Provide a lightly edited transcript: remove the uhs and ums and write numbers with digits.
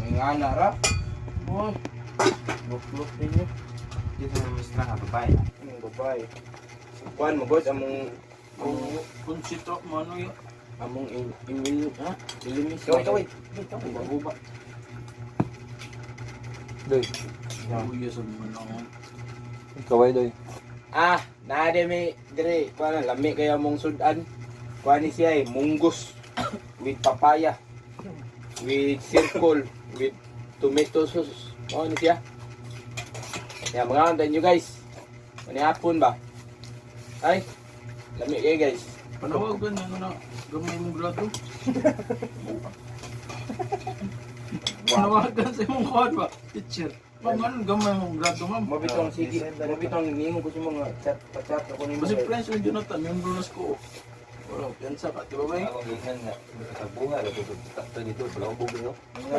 May nga na ra. Uy. Buklok ninyo. Dito na mistra nga babae. Ang babae. Kuan mo boss among Kung sito mo ano yun? among imil ha? Ilimis. Kaway. Baguba. Doy. Uya sa mga naon. Kaway doy. Ah, naade mi dire kuan lami kay among sudan. Kuan ni siya munggos with papaya. With circle, with tomato sauce. Oh, ni siya. Ya mga antan nyo guys. Ano hapon ba? Ay, lami kayo guys. Panawagan na na gamay mong grado. Panawagan sa imong kuwan ba? Teacher. Ma'am, anong gamay mong grado, ma'am? Mabitong sige, mabitong ningo ko sa mga chat ako ni Kasi friends yung Jonathan, yung lunas ko. Wala, piyansa ka, di ba ba? Ako gikan nga. Buhay. Ito dito. Wala ko bugay. Nga